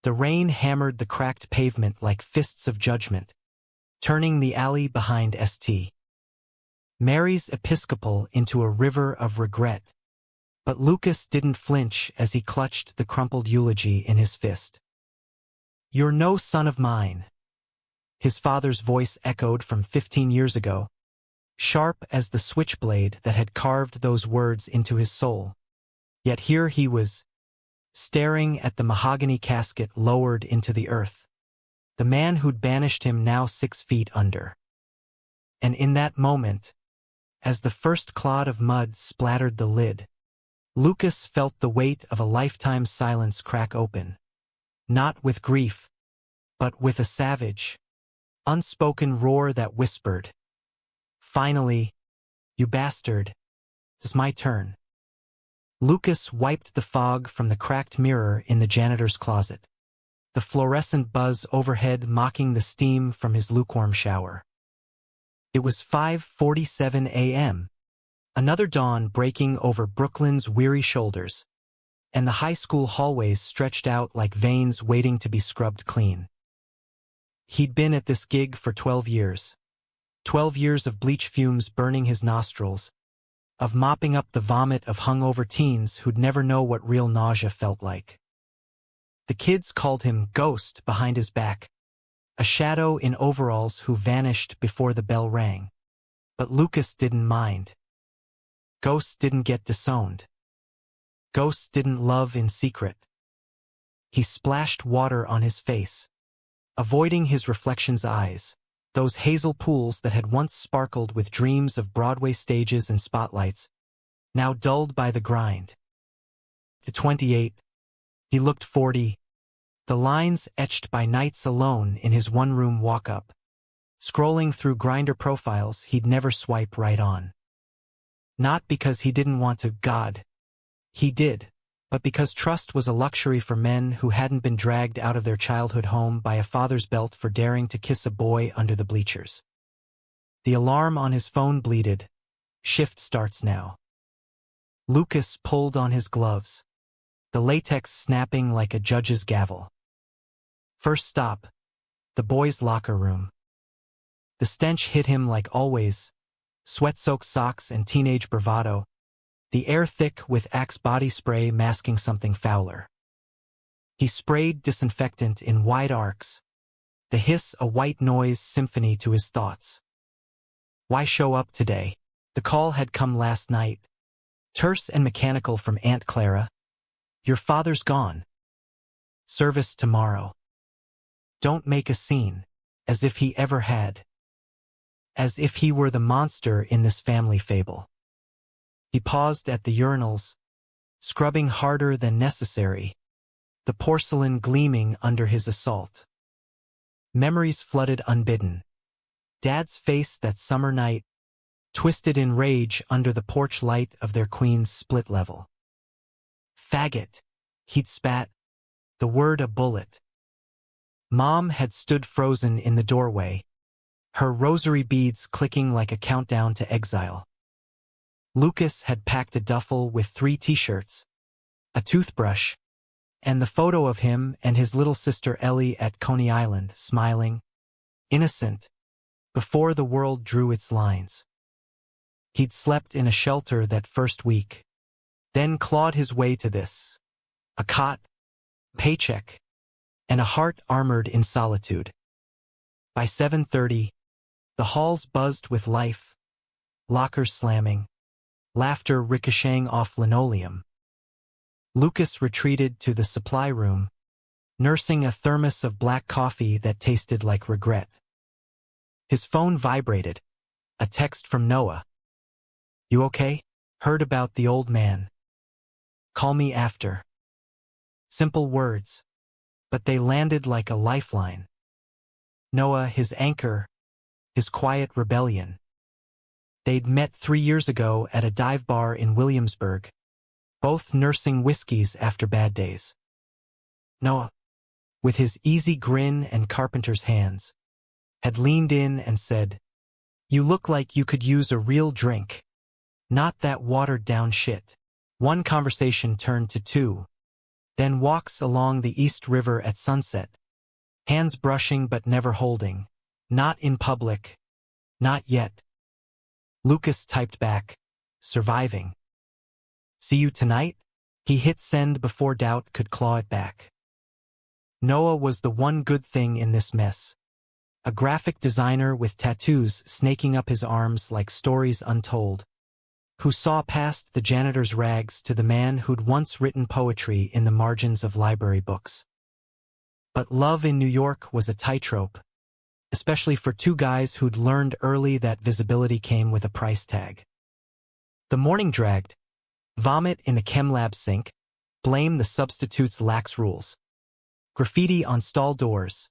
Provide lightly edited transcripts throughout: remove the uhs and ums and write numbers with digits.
The rain hammered the cracked pavement like fists of judgment, turning the alley behind St. Mary's Episcopal into a river of regret. But Lucas didn't flinch as he clutched the crumpled eulogy in his fist. "You're no son of mine," his father's voice echoed from 15 years ago, sharp as the switchblade that had carved those words into his soul. Yet here he was, staring at the mahogany casket lowered into the earth, the man who'd banished him now 6 feet under. And in that moment, as the first clod of mud splattered the lid, Lucas felt the weight of a lifetime's silence crack open. Not with grief, but with a savage, unspoken roar that whispered, "Finally, you bastard, it's my turn." Lucas wiped the fog from the cracked mirror in the janitor's closet, the fluorescent buzz overhead mocking the steam from his lukewarm shower. It was 5:47 a.m., another dawn breaking over Brooklyn's weary shoulders, and the high school hallways stretched out like veins waiting to be scrubbed clean. He'd been at this gig for 12 years. 12 years of bleach fumes burning his nostrils, of mopping up the vomit of hungover teens who'd never know what real nausea felt like. The kids called him Ghost behind his back, a shadow in overalls who vanished before the bell rang. But Lucas didn't mind. Ghosts didn't get disowned. Ghosts didn't love in secret. He splashed water on his face, avoiding his reflection's eyes, those hazel pools that had once sparkled with dreams of Broadway stages and spotlights, now dulled by the grind. At 28, he looked 40, the lines etched by nights alone in his one-room walk-up, scrolling through Grindr profiles he'd never swipe right on. Not because he didn't want to, God. He did, but because trust was a luxury for men who hadn't been dragged out of their childhood home by a father's belt for daring to kiss a boy under the bleachers. The alarm on his phone bleated. Shift starts now. Lucas pulled on his gloves, the latex snapping like a judge's gavel. First stop, the boys' locker room. The stench hit him like always, sweat-soaked socks and teenage bravado, the air thick with Axe body spray masking something fouler. He sprayed disinfectant in wide arcs, the hiss a white noise symphony to his thoughts. Why show up today? The call had come last night, terse and mechanical from Aunt Clara. Your father's gone. Service tomorrow. Don't make a scene, as if he ever had. As if he were the monster in this family fable. He paused at the urinals, scrubbing harder than necessary, the porcelain gleaming under his assault. Memories flooded unbidden. Dad's face that summer night, twisted in rage under the porch light of their queen's split level. Faggot, he'd spat, the word a bullet. Mom had stood frozen in the doorway, her rosary beads clicking like a countdown to exile. Lucas had packed a duffel with 3 t-shirts, a toothbrush, and the photo of him and his little sister Ellie at Coney Island, smiling, innocent, before the world drew its lines. He'd slept in a shelter that first week, then clawed his way to this. A cot, paycheck, and a heart armored in solitude. By 7:30, the halls buzzed with life, lockers slamming, laughter ricocheting off linoleum. Lucas retreated to the supply room, nursing a thermos of black coffee that tasted like regret. His phone vibrated, a text from Noah. You okay? Heard about the old man. Call me after. Simple words, but they landed like a lifeline. Noah, his anchor, his quiet rebellion. They'd met 3 years ago at a dive bar in Williamsburg, both nursing whiskeys after bad days. Noah, with his easy grin and carpenter's hands, had leaned in and said, "You look like you could use a real drink. Not that watered-down shit." One conversation turned to 2, then walks along the East River at sunset, hands brushing but never holding. Not in public. Not yet. Lucas typed back, surviving. See you tonight? He hit send before doubt could claw it back. Noah was the one good thing in this mess. A graphic designer with tattoos snaking up his arms like stories untold, who saw past the janitor's rags to the man who'd once written poetry in the margins of library books. But love in New York was a tightrope, especially for two guys who'd learned early that visibility came with a price tag. The morning dragged. Vomit in the chem lab sink. Blame the substitute's lax rules. Graffiti on stall doors.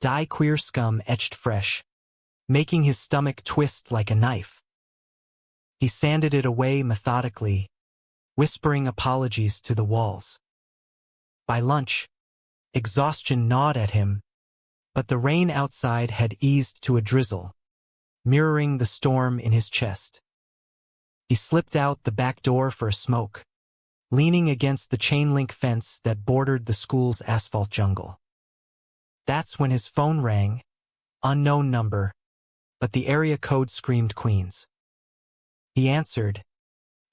Die queer scum etched fresh, making his stomach twist like a knife. He sanded it away methodically, whispering apologies to the walls. By lunch, exhaustion gnawed at him, but the rain outside had eased to a drizzle, mirroring the storm in his chest. He slipped out the back door for a smoke, leaning against the chain-link fence that bordered the school's asphalt jungle. That's when his phone rang, unknown number, but the area code screamed Queens. He answered,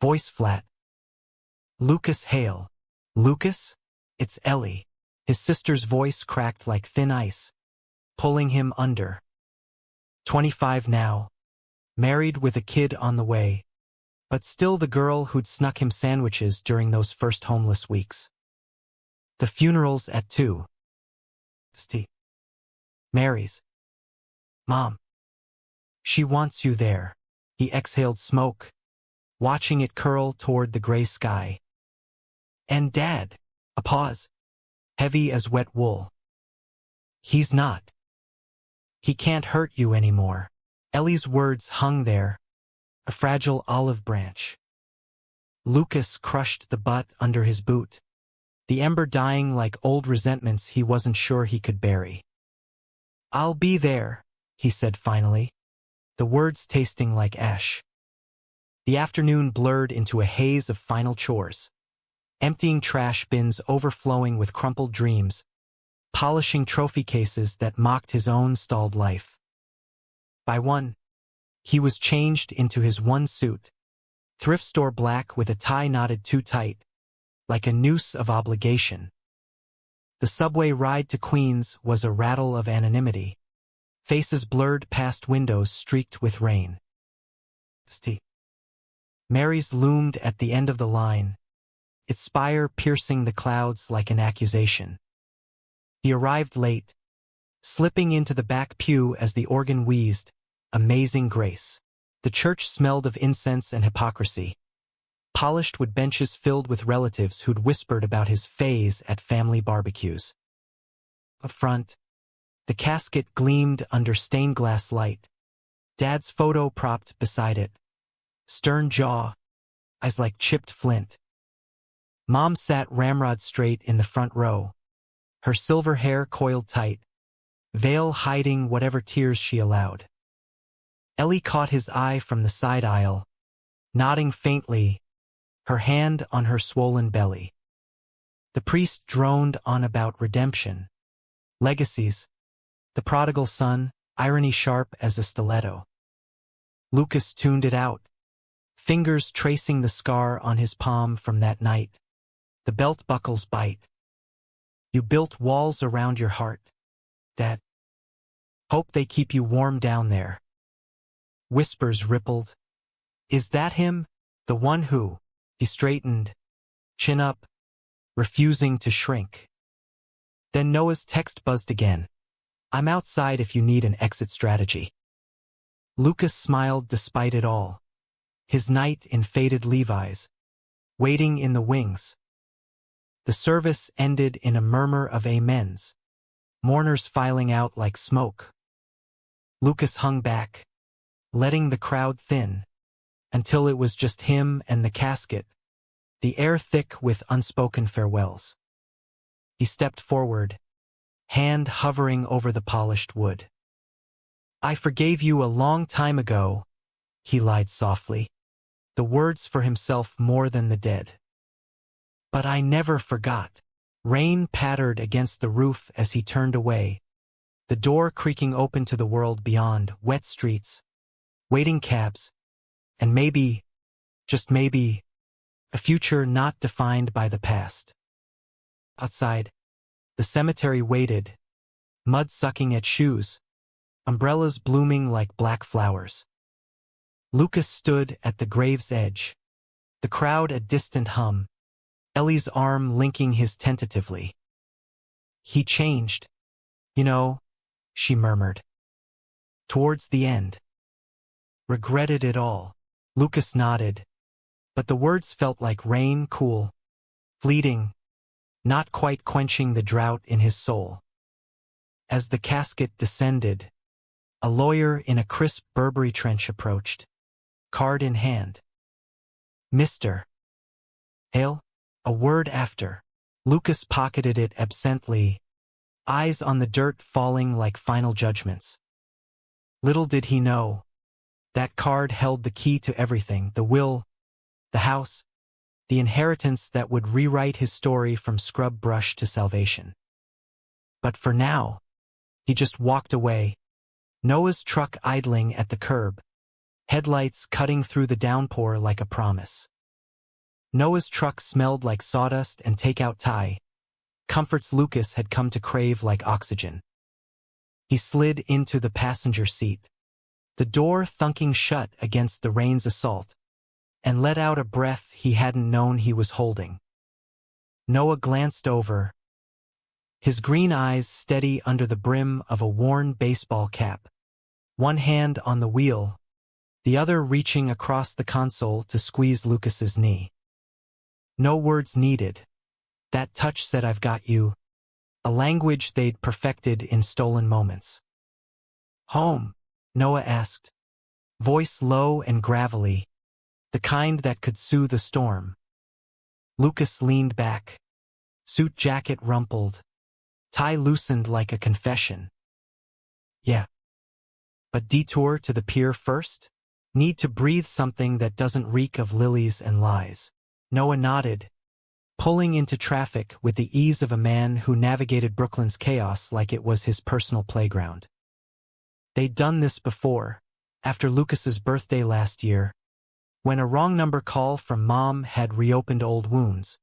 voice flat. Lucas Hale. Lucas? It's Ellie. His sister's voice cracked like thin ice, pulling him under. 25 now, married with a kid on the way, but still the girl who'd snuck him sandwiches during those first homeless weeks. The funeral's at 2. Mary's. Mom. She wants you there. He exhaled smoke, watching it curl toward the gray sky. And Dad. A pause, heavy as wet wool. He's not. He can't hurt you anymore. Ellie's words hung there, a fragile olive branch. Lucas crushed the butt under his boot, the ember dying like old resentments he wasn't sure he could bury. I'll be there, he said finally, the words tasting like ash. The afternoon blurred into a haze of final chores, emptying trash bins overflowing with crumpled dreams, polishing trophy cases that mocked his own stalled life. By 1, he was changed into his one suit, thrift store black with a tie knotted too tight, like a noose of obligation. The subway ride to Queens was a rattle of anonymity, faces blurred past windows streaked with rain. Mary's loomed at the end of the line, its spire piercing the clouds like an accusation. He arrived late, slipping into the back pew as the organ wheezed, Amazing Grace. The church smelled of incense and hypocrisy, polished with benches filled with relatives who'd whispered about his phase at family barbecues. Up front, the casket gleamed under stained glass light, Dad's photo propped beside it, stern jaw, eyes like chipped flint. Mom sat ramrod straight in the front row, her silver hair coiled tight, veil hiding whatever tears she allowed. Ellie caught his eye from the side aisle, nodding faintly, her hand on her swollen belly. The priest droned on about redemption, legacies, the prodigal son, irony sharp as a stiletto. Lucas tuned it out, fingers tracing the scar on his palm from that night. The belt buckles bite. You built walls around your heart, Dad. Hope they keep you warm down there. Whispers rippled. Is that him? The one who? He straightened, chin up, refusing to shrink. Then Noah's text buzzed again. I'm outside if you need an exit strategy. Lucas smiled despite it all. His knight in faded Levi's, waiting in the wings. The service ended in a murmur of amens, mourners filing out like smoke. Lucas hung back, letting the crowd thin, until it was just him and the casket, the air thick with unspoken farewells. He stepped forward, hand hovering over the polished wood. I forgave you a long time ago, he lied softly, the words for himself more than the dead. But I never forgot. Rain pattered against the roof as he turned away, the door creaking open to the world beyond, wet streets, waiting cabs, and maybe, just maybe, a future not defined by the past. Outside, the cemetery waited, mud sucking at shoes, umbrellas blooming like black flowers. Lucas stood at the grave's edge, the crowd a distant hum, Ellie's arm linking his tentatively. He changed, you know, she murmured. Towards the end. Regretted it all. Lucas nodded, but the words felt like rain, cool, fleeting, not quite quenching the drought in his soul. As the casket descended, a lawyer in a crisp Burberry trench approached, card in hand. Mr. Hale? A word after. Lucas pocketed it absently, eyes on the dirt falling like final judgments. Little did he know, that card held the key to everything, the will, the house, the inheritance that would rewrite his story from scrub brush to salvation. But for now, he just walked away, Noah's truck idling at the curb, headlights cutting through the downpour like a promise. Noah's truck smelled like sawdust and takeout Thai, comforts Lucas had come to crave like oxygen. He slid into the passenger seat, the door thunking shut against the rain's assault, and let out a breath he hadn't known he was holding. Noah glanced over, his green eyes steady under the brim of a worn baseball cap, one hand on the wheel, the other reaching across the console to squeeze Lucas's knee. No words needed. That touch said I've got you, a language they'd perfected in stolen moments. Home? Noah asked, voice low and gravelly, the kind that could soothe a storm. Lucas leaned back, suit jacket rumpled, tie loosened like a confession. Yeah. But detour to the pier first? Need to breathe something that doesn't reek of lilies and lies. Noah nodded, pulling into traffic with the ease of a man who navigated Brooklyn's chaos like it was his personal playground. They'd done this before, after Lucas's birthday last year, when a wrong number call from Mom had reopened old wounds,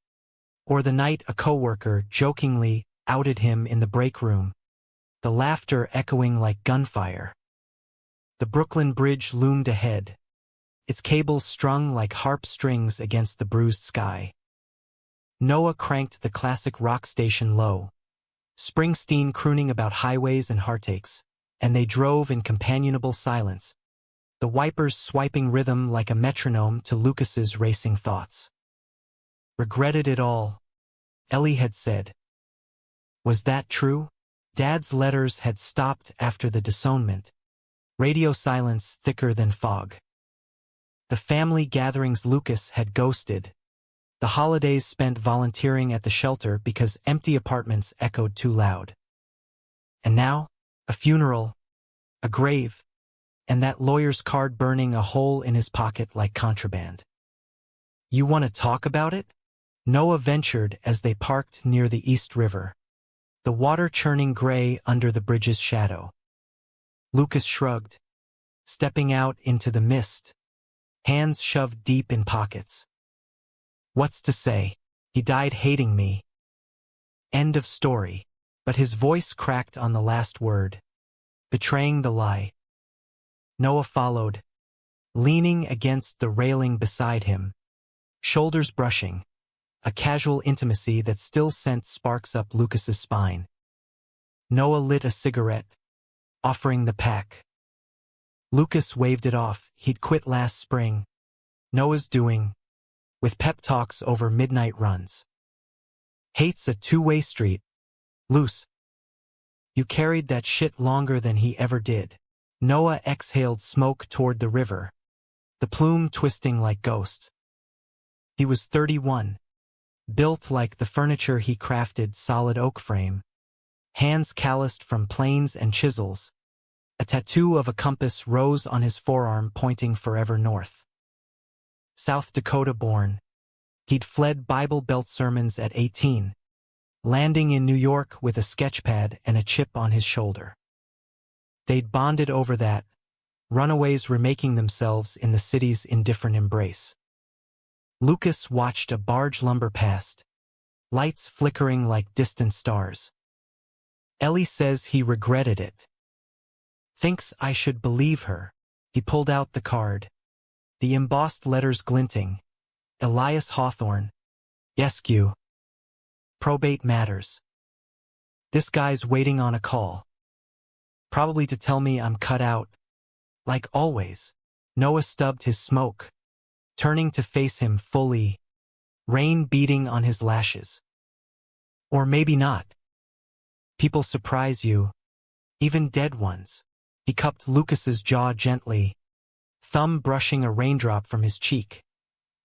or the night a coworker jokingly outed him in the break room, the laughter echoing like gunfire. The Brooklyn Bridge loomed ahead, its cables strung like harp strings against the bruised sky. Noah cranked the classic rock station low, Springsteen crooning about highways and heartaches, and they drove in companionable silence, the wipers swiping rhythm like a metronome to Lucas's racing thoughts. Regretted it all, Ellie had said. Was that true? Dad's letters had stopped after the disownment, radio silence thicker than fog. The family gatherings Lucas had ghosted, the holidays spent volunteering at the shelter because empty apartments echoed too loud. And now, a funeral, a grave, and that lawyer's card burning a hole in his pocket like contraband. You want to talk about it? Noah ventured as they parked near the East River, the water churning gray under the bridge's shadow. Lucas shrugged, stepping out into the mist, hands shoved deep in pockets. What's to say? He died hating me. End of story. But his voice cracked on the last word, betraying the lie. Noah followed, leaning against the railing beside him, shoulders brushing, a casual intimacy that still sent sparks up Lucas's spine. Noah lit a cigarette, offering the pack. Lucas waved it off. He'd quit last spring. Noah's doing, with pep talks over midnight runs. Hate's a two-way street. Luce. You carried that shit longer than he ever did. Noah exhaled smoke toward the river, the plume twisting like ghosts. He was 31, built like the furniture he crafted, solid oak frame, hands calloused from planes and chisels. A tattoo of a compass rose on his forearm pointing forever north. South Dakota born, he'd fled Bible Belt sermons at 18, landing in New York with a sketchpad and a chip on his shoulder. They'd bonded over that, runaways remaking themselves in the city's indifferent embrace. Lucas watched a barge lumber past, lights flickering like distant stars. Ellie says he regretted it. Thinks I should believe her. He pulled out the card. The embossed letters glinting. Elias Hawthorne. Esq. Probate matters. This guy's waiting on a call. Probably to tell me I'm cut out. Like always. Noah stubbed his smoke, turning to face him fully, rain beating on his lashes. Or maybe not. People surprise you, even dead ones. He cupped Lucas's jaw gently, thumb brushing a raindrop from his cheek,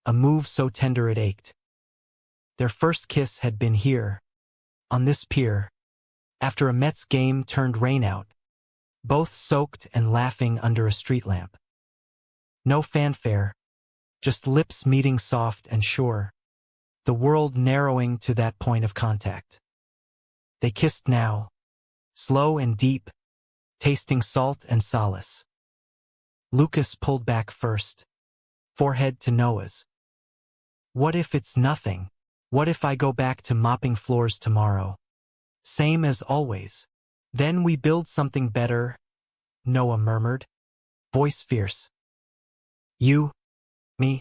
a move so tender it ached. Their first kiss had been here, on this pier, after a Mets game turned rain out, both soaked and laughing under a street lamp. No fanfare, just lips meeting soft and sure, the world narrowing to that point of contact. They kissed now, slow and deep, tasting salt and solace. Lucas pulled back first, forehead to Noah's. What if it's nothing? What if I go back to mopping floors tomorrow? Same as always. Then we build something better, Noah murmured, voice fierce. You, me,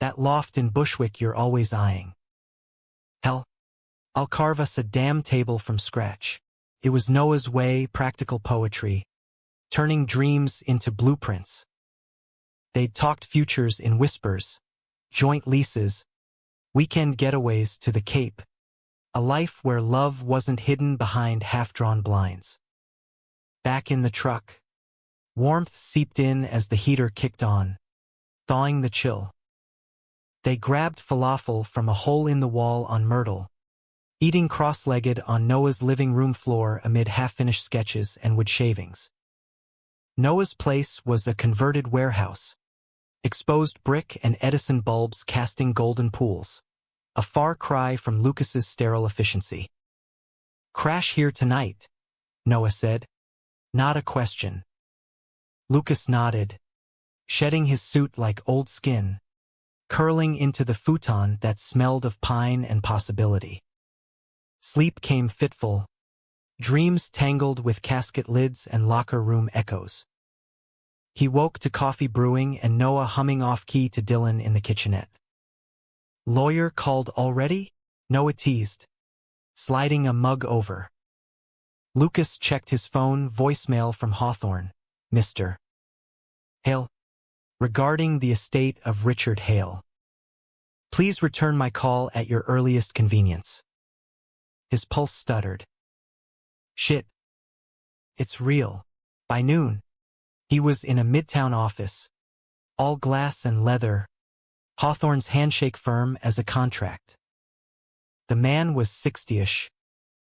that loft in Bushwick you're always eyeing. Hell, I'll carve us a damn table from scratch. It was Noah's way, practical poetry, turning dreams into blueprints. They'd talked futures in whispers, joint leases, weekend getaways to the Cape, a life where love wasn't hidden behind half-drawn blinds. Back in the truck, warmth seeped in as the heater kicked on, thawing the chill. They grabbed falafel from a hole in the wall on Myrtle, eating cross-legged on Noah's living room floor amid half-finished sketches and wood shavings. Noah's place was a converted warehouse, exposed brick and Edison bulbs casting golden pools, a far cry from Lucas's sterile efficiency. Crash here tonight, Noah said. Not a question. Lucas nodded, shedding his suit like old skin, curling into the futon that smelled of pine and possibility. Sleep came fitful, dreams tangled with casket lids and locker room echoes. He woke to coffee brewing and Noah humming off-key to Dylan in the kitchenette. Lawyer called already? Noah teased, sliding a mug over. Lucas checked his phone, voicemail from Hawthorne. Mr. Hale. Regarding the estate of Richard Hale. Please return my call at your earliest convenience. His pulse stuttered. Shit. It's real. By noon, he was in a midtown office, all glass and leather, Hawthorne's handshake firm as a contract. The man was 60-ish,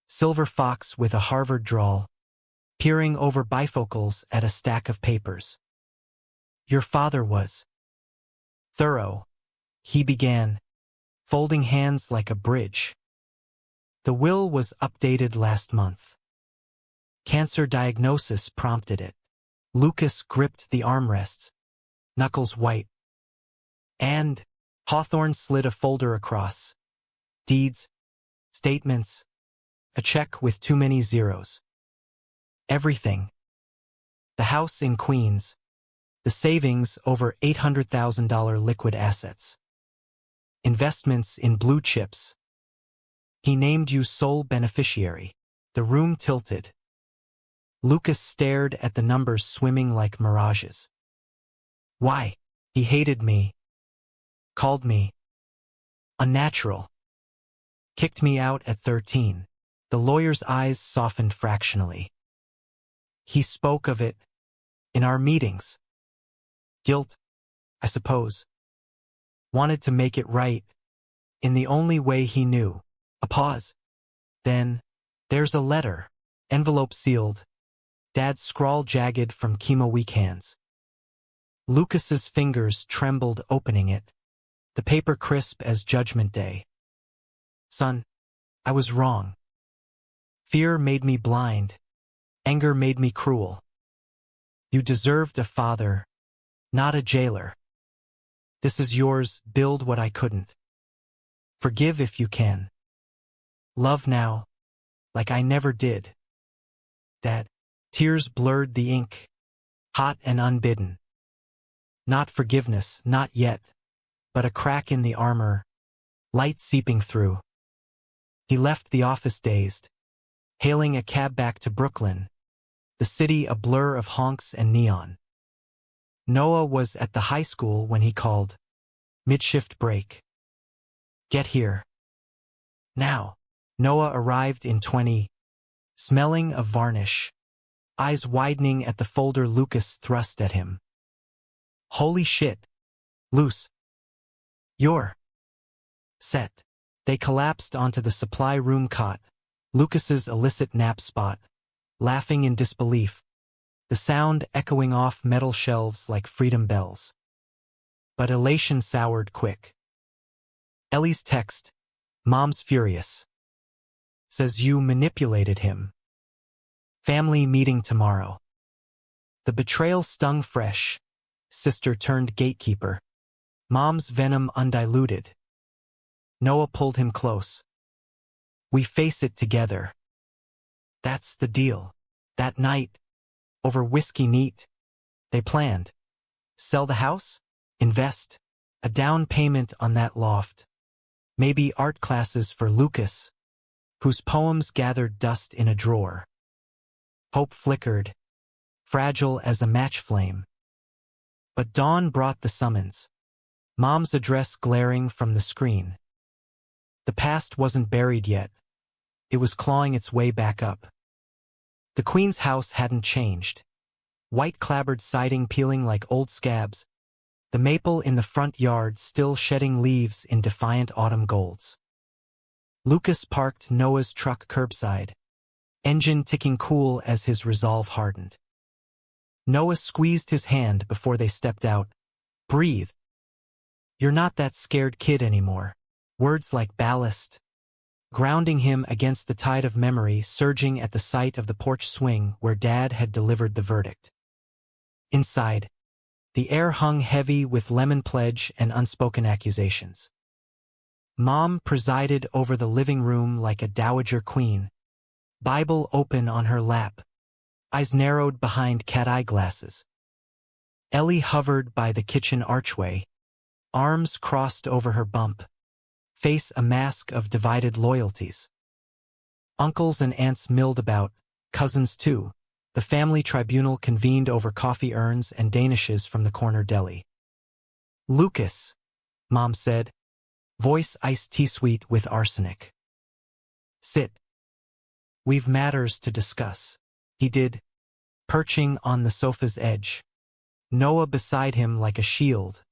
silver fox with a Harvard drawl, peering over bifocals at a stack of papers. Your father was thorough, he began, folding hands like a bridge. The will was updated last month. Cancer diagnosis prompted it. Lucas gripped the armrests, knuckles white. And Hawthorne slid a folder across. Deeds, statements, a check with too many zeros. Everything. The house in Queens, the savings over $800,000 liquid assets. Investments in blue chips. He named you sole beneficiary. The room tilted. Lucas stared at the numbers swimming like mirages. Why? He hated me. Called me unnatural. Kicked me out at 13. The lawyer's eyes softened fractionally. He spoke of it in our meetings. Guilt, I suppose. Wanted to make it right in the only way he knew. A pause. Then, there's a letter, envelope sealed. Dad's scrawl jagged from chemo weak hands. Lucas's fingers trembled opening it, the paper crisp as Judgment Day. Son, I was wrong. Fear made me blind. Anger made me cruel. You deserved a father, not a jailer. This is yours, build what I couldn't. Forgive if you can. Love now, like I never did. Dad. Tears blurred the ink, hot and unbidden. Not forgiveness, not yet, but a crack in the armor, light seeping through. He left the office dazed, hailing a cab back to Brooklyn, the city a blur of honks and neon. Noah was at the high school when he called. Mid-shift break. Get here. Now. Noah arrived in 20, smelling of varnish, eyes widening at the folder Lucas thrust at him. Holy shit. Luce. You're set. They collapsed onto the supply room cot, Lucas's illicit nap spot, laughing in disbelief, the sound echoing off metal shelves like freedom bells. But elation soured quick. Ellie's text, Mom's furious. Says you manipulated him. Family meeting tomorrow. The betrayal stung fresh. Sister turned gatekeeper. Mom's venom undiluted. Noah pulled him close. We face it together. That's the deal. That night, over whiskey neat, they planned. Sell the house? Invest. A down payment on that loft. Maybe art classes for Lucas, whose poems gathered dust in a drawer. Hope flickered, fragile as a match flame. But dawn brought the summons, Mom's address glaring from the screen. The past wasn't buried yet. It was clawing its way back up. The Queen's house hadn't changed. White clapboard siding peeling like old scabs, the maple in the front yard still shedding leaves in defiant autumn golds. Lucas parked Noah's truck curbside, engine ticking cool as his resolve hardened. Noah squeezed his hand before they stepped out. Breathe. You're not that scared kid anymore. Words like ballast, grounding him against the tide of memory surging at the sight of the porch swing where Dad had delivered the verdict. Inside, the air hung heavy with lemon pledge and unspoken accusations. Mom presided over the living room like a dowager queen, Bible open on her lap, eyes narrowed behind cat-eye glasses. Ellie hovered by the kitchen archway, arms crossed over her bump, face a mask of divided loyalties. Uncles and aunts milled about, cousins too. The family tribunal convened over coffee urns and danishes from the corner deli. Lucas, Mom said, voice iced tea sweet with arsenic. Sit. We've matters to discuss. He did, perching on the sofa's edge. Noah beside him like a shield,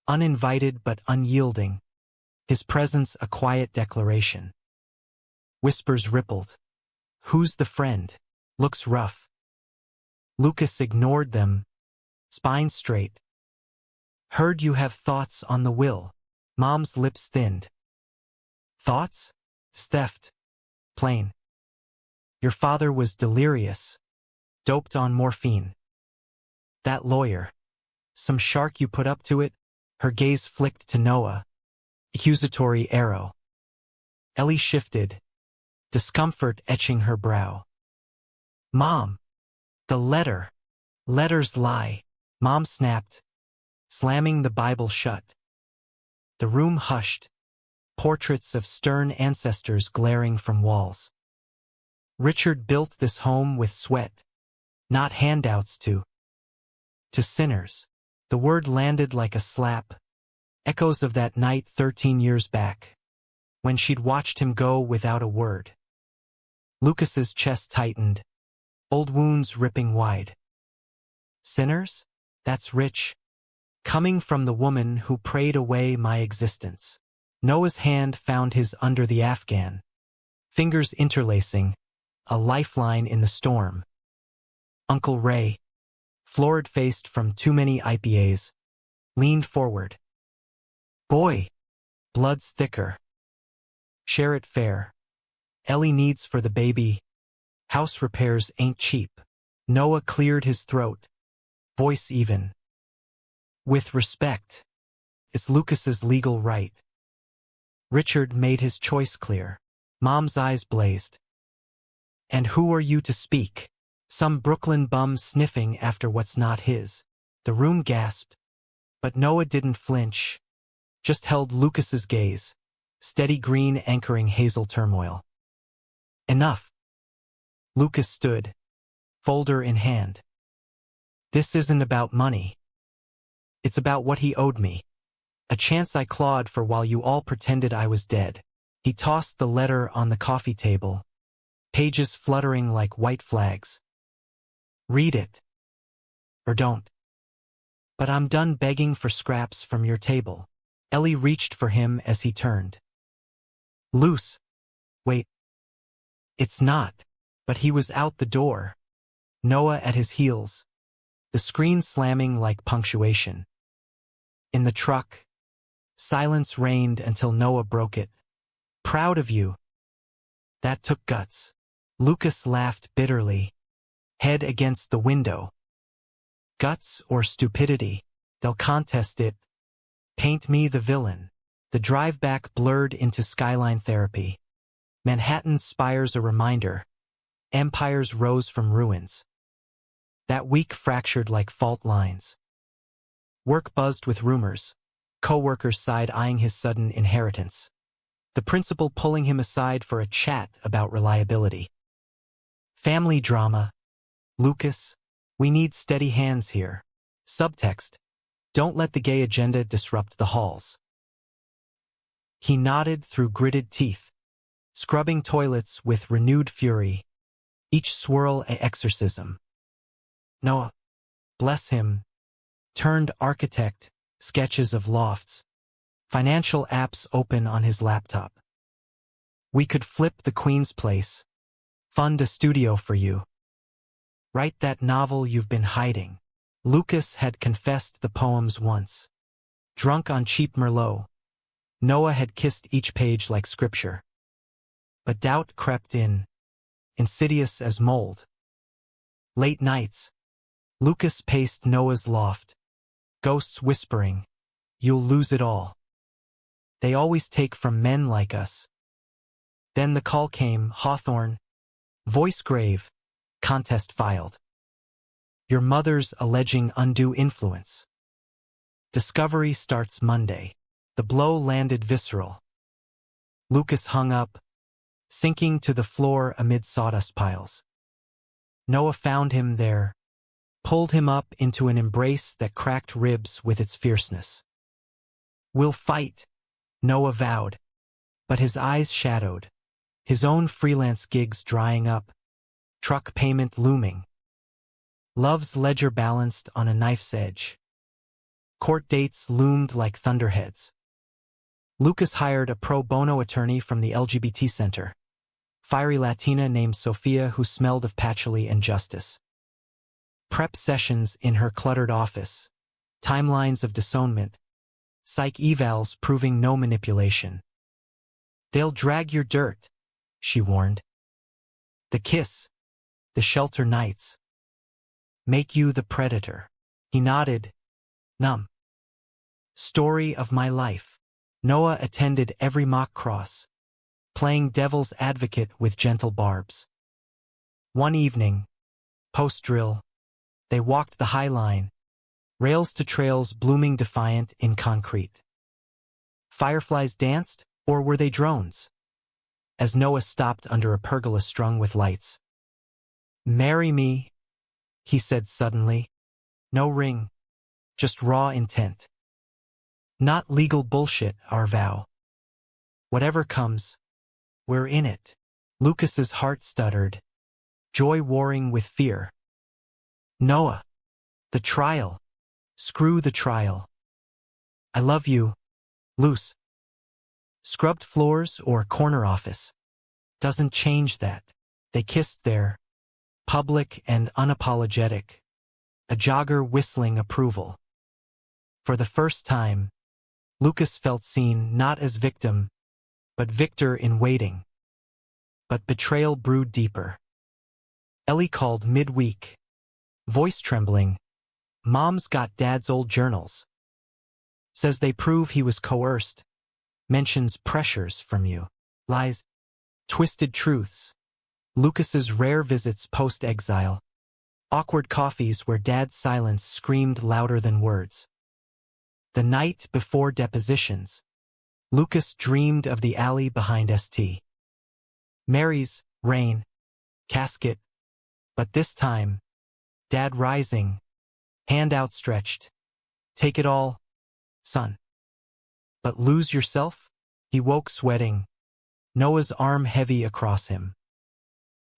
uninvited but unyielding, his presence a quiet declaration. Whispers rippled. Who's the friend? Looks rough. Lucas ignored them, spine straight. Heard you have thoughts on the will. Mom's lips thinned. Thoughts? Theft. Plain. Your father was delirious, doped on morphine. That lawyer. Some shark you put up to it? Her gaze flicked to Noah. Accusatory arrow. Ellie shifted, discomfort etching her brow. Mom! The letter. Letters lie. Mom snapped, slamming the Bible shut. The room hushed, portraits of stern ancestors glaring from walls. Richard built this home with sweat, not handouts to sinners. The word landed like a slap, echoes of that night 13 years back, when she'd watched him go without a word. Lucas's chest tightened, old wounds ripping wide. Sinners? That's rich. Coming from the woman who prayed away my existence. Noah's hand found his under the Afghan, fingers interlacing, a lifeline in the storm. Uncle Ray, florid-faced from too many IPAs, leaned forward. Boy, blood's thicker. Share it fair. Ellie needs for the baby. House repairs ain't cheap. Noah cleared his throat, voice even. With respect. It's Lucas's legal right. Richard made his choice clear. Mom's eyes blazed. And who are you to speak? Some Brooklyn bum sniffing after what's not his. The room gasped. But Noah didn't flinch, just held Lucas's gaze, steady green anchoring hazel turmoil. Enough. Lucas stood, folder in hand. This isn't about money. It's about what he owed me. A chance I clawed for while you all pretended I was dead. He tossed the letter on the coffee table, pages fluttering like white flags. Read it. Or don't. But I'm done begging for scraps from your table. Ellie reached for him as he turned. Loose. Wait. It's not. But he was out the door. Noah at his heels. The screen slamming like punctuation. In the truck, silence reigned until Noah broke it. Proud of you. That took guts. Lucas laughed bitterly, head against the window. Guts or stupidity, they'll contest it. Paint me the villain. The drive back blurred into skyline therapy. Manhattan's spires a reminder. Empires rose from ruins. That week fractured like fault lines. Work buzzed with rumors. Co-workers side-eyeing his sudden inheritance. The principal pulling him aside for a chat about reliability. Family drama. Lucas, we need steady hands here. Subtext. Don't let the gay agenda disrupt the halls. He nodded through gritted teeth, scrubbing toilets with renewed fury, each swirl a exorcism. Noah, bless him, turned architect, sketches of lofts, financial apps open on his laptop. We could flip the Queen's Place, fund a studio for you. Write that novel you've been hiding. Lucas had confessed the poems once. Drunk on cheap Merlot, Noah had kissed each page like scripture. But doubt crept in, insidious as mold. Late nights, Lucas paced Noah's loft, ghosts whispering, "You'll lose it all. They always take from men like us." Then the call came, Hawthorne, voice grave, contest filed. Your mother's alleging undue influence. Discovery starts Monday. The blow landed visceral. Lucas hung up, sinking to the floor amid sawdust piles. Noah found him there, pulled him up into an embrace that cracked ribs with its fierceness. We'll fight, Noah vowed, but his eyes shadowed, his own freelance gigs drying up, truck payment looming. Love's ledger balanced on a knife's edge. Court dates loomed like thunderheads. Lucas hired a pro bono attorney from the LGBT Center, fiery Latina named Sophia who smelled of patchouli and justice. Prep sessions in her cluttered office, timelines of disownment, psych evals proving no manipulation. They'll drag your dirt, she warned. The kiss, the shelter nights. Make you the predator. He nodded, numb. Story of my life. Noah attended every mock cross, playing devil's advocate with gentle barbs. One evening, post-drill, they walked the High Line, rails to trails blooming defiant in concrete. Fireflies danced, or were they drones? As Noah stopped under a pergola strung with lights. Marry me, he said suddenly. No ring, just raw intent. Not legal bullshit, our vow. Whatever comes, we're in it. Lucas's heart stuttered, joy warring with fear. Noah, the trial. Screw the trial. I love you, Luce. Scrubbed floors or corner office. Doesn't change that. They kissed there, public and unapologetic. A jogger whistling approval. For the first time, Lucas felt seen not as victim, but victor in waiting. But betrayal brewed deeper. Ellie called midweek, voice trembling. Mom's got Dad's old journals. Says they prove he was coerced. Mentions pressures from you. Lies. Twisted truths. Lucas's rare visits post-exile. Awkward coffees where Dad's silence screamed louder than words. The night before depositions, Lucas dreamed of the alley behind St. Mary's, rain, casket. But this time, Dad rising, hand outstretched. Take it all, son. But lose yourself? He woke sweating, Noah's arm heavy across him.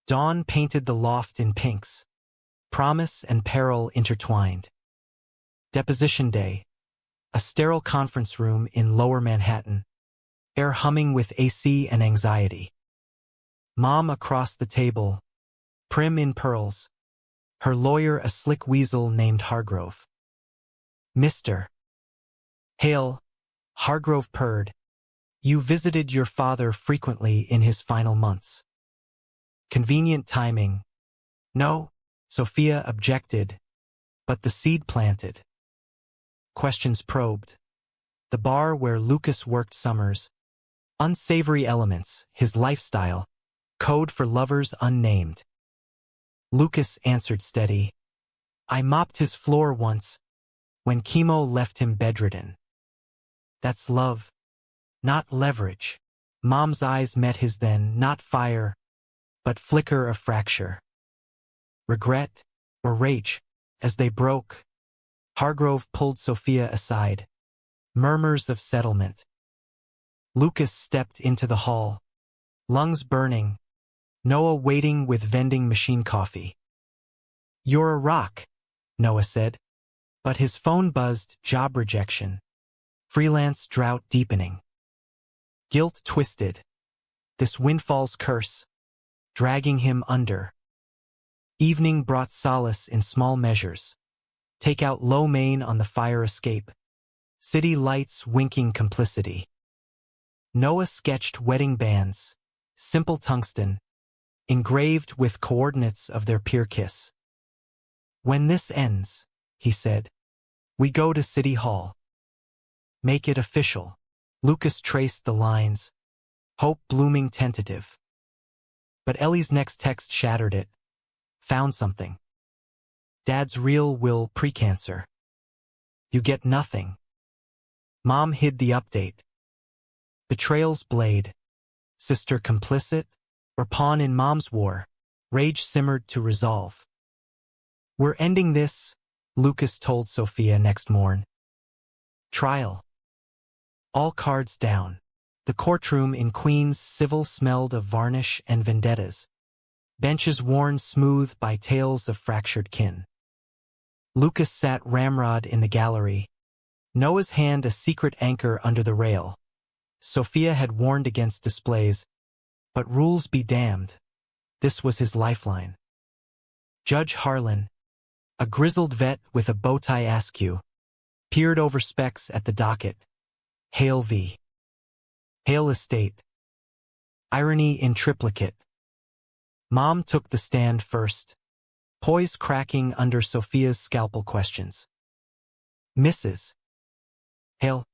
Dawn painted the loft in pinks, promise and peril intertwined. Deposition day, a sterile conference room in Lower Manhattan, air humming with AC and anxiety. Mom across the table, prim in pearls, her lawyer a slick weasel named Hargrove. Mr. Hale, Hargrove purred, you visited your father frequently in his final months. Convenient timing. No, Sophia objected, but the seed planted. Questions probed. The bar where Lucas worked summers. Unsavory elements, his lifestyle. Code for lovers unnamed. Lucas answered steady. I mopped his floor once, when chemo left him bedridden. That's love, not leverage. Mom's eyes met his then, not fire, but flicker of fracture. Regret, or rage, as they broke. Hargrove pulled Sophia aside. Murmurs of settlement. Lucas stepped into the hall, lungs burning, Noah waiting with vending machine coffee. You're a rock, Noah said. But his phone buzzed, job rejection. Freelance drought deepening. Guilt twisted. This windfall's curse, dragging him under. Evening brought solace in small measures. Take out low main on the fire escape. City lights winking complicity. Noah sketched wedding bands, simple tungsten, engraved with coordinates of their peer kiss. When this ends, he said, we go to City Hall. Make it official. Lucas traced the lines, hope blooming tentative. But Ellie's next text shattered it. Found something. Dad's real will precancer. You get nothing. Mom hid the update. Betrayal's blade. Sister complicit? Or pawn in Mom's war? Rage simmered to resolve. We're ending this, Lucas told Sophia next morn. Trial. All cards down. The courtroom in Queens Civil smelled of varnish and vendettas. Benches worn smooth by tales of fractured kin. Lucas sat ramrod in the gallery, Noah's hand a secret anchor under the rail. Sophia had warned against displays, but rules be damned. This was his lifeline. Judge Harlan, a grizzled vet with a bow-tie askew, peered over specs at the docket. Hale v. Hale Estate. Irony in triplicate. Mom took the stand first, poise cracking under Sophia's scalpel questions. Mrs. Hale,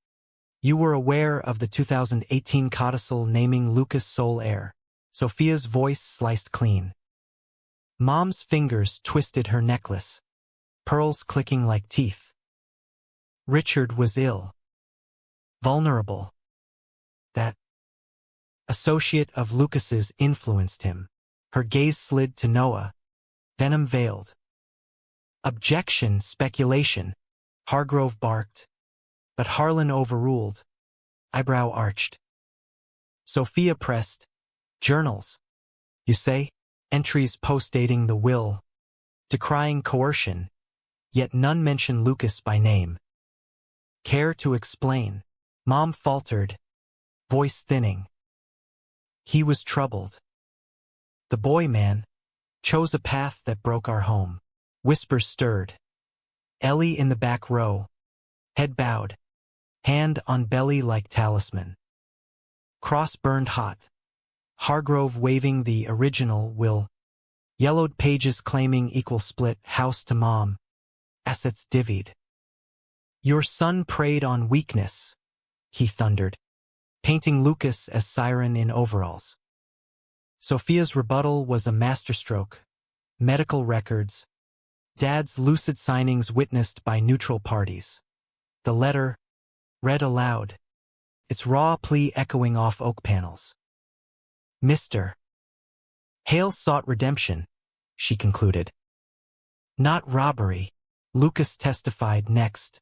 you were aware of the 2018 codicil naming Lucas sole heir. Sophia's voice sliced clean. Mom's fingers twisted her necklace, pearls clicking like teeth. Richard was ill. Vulnerable. That associate of Lucas's influenced him. Her gaze slid to Noah, venom veiled. Objection, speculation, Hargrove barked. But Harlan overruled, eyebrow arched. Sophia pressed, journals. You say? Entries postdating the will, decrying coercion, yet none mention Lucas by name. Care to explain? Mom faltered, voice thinning. He was troubled. The boy man chose a path that broke our home. Whispers stirred. Ellie in the back row, head bowed, hand on belly like talisman. Cross burned hot. Hargrove waving the original will. Yellowed pages claiming equal split, house to mom. Assets divvied. Your son preyed on weakness, he thundered, painting Lucas as siren in overalls. Sophia's rebuttal was a masterstroke. Medical records. Dad's lucid signings witnessed by neutral parties. The letter, read aloud, its raw plea echoing off oak panels. Mr. Hale sought redemption, she concluded. Not robbery, Lucas testified next,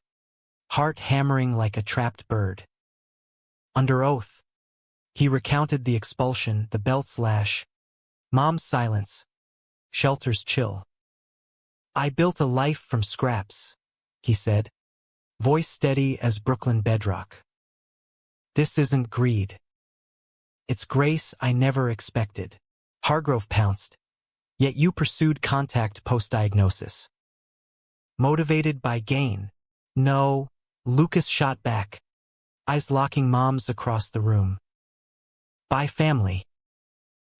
heart hammering like a trapped bird. Under oath, he recounted the expulsion, the belt's lash, mom's silence, shelter's chill. I built a life from scraps, he said, voice steady as Brooklyn bedrock. This isn't greed. It's grace I never expected. Hargrove pounced, yet you pursued contact post-diagnosis. Motivated by gain. No, Lucas shot back, eyes locking mom's across the room. By family.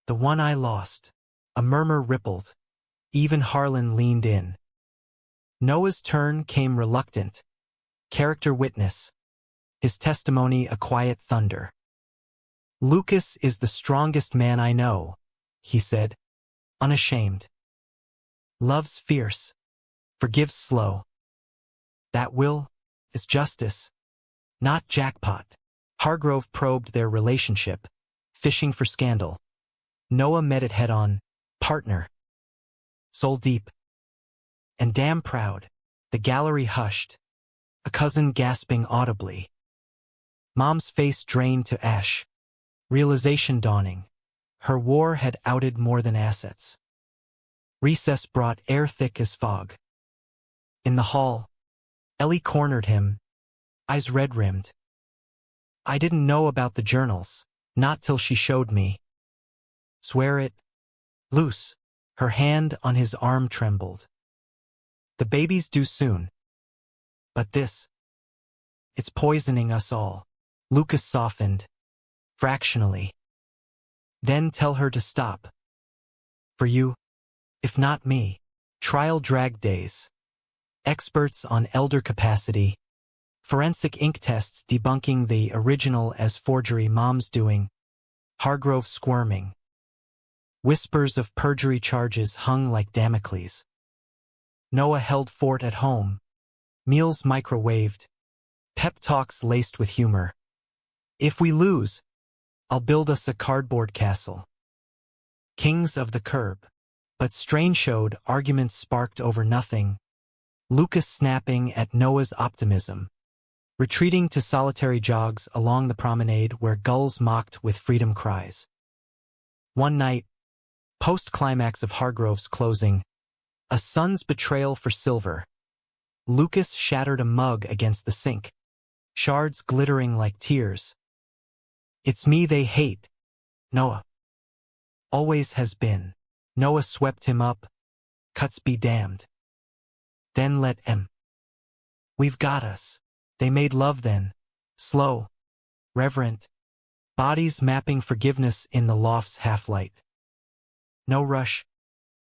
The one I lost. A murmur rippled. Even Harlan leaned in. Noah's turn came reluctant. Character witness. His testimony a quiet thunder. Lucas is the strongest man I know, he said, unashamed. Love's fierce. Forgives slow. That will is justice, not jackpot. Hargrove probed their relationship, fishing for scandal. Noah met it head-on, partner. Soul deep. And damn proud. The gallery hushed, a cousin gasping audibly. Mom's face drained to ash. Realization dawning. Her war had outed more than assets. Recess brought air thick as fog. In the hall, Ellie cornered him, eyes red-rimmed. I didn't know about the journals, not till she showed me. Swear it. Loose. Her hand on his arm trembled. The baby's due soon. But this. It's poisoning us all. Lucas softened. Fractionally. Then tell her to stop. For you. If not me. Trial drag days. Experts on elder capacity. Forensic ink tests debunking the original as forgery, mom's doing. Hargrove squirming. Whispers of perjury charges hung like Damocles. Noah held fort at home. Meals microwaved. Pep talks laced with humor. If we lose, I'll build us a cardboard castle. Kings of the curb. But strain showed arguments sparked over nothing. Lucas snapping at Noah's optimism. Retreating to solitary jogs along the promenade where gulls mocked with freedom cries. One night, post-climax of Hargrove's closing, a son's betrayal for silver. Lucas shattered a mug against the sink, shards glittering like tears. It's me they hate. Noah. Always has been. Noah swept him up. Cuts be damned. Then let em. We've got us. They made love then. Slow. Reverent. Bodies mapping forgiveness in the loft's half-light. No rush.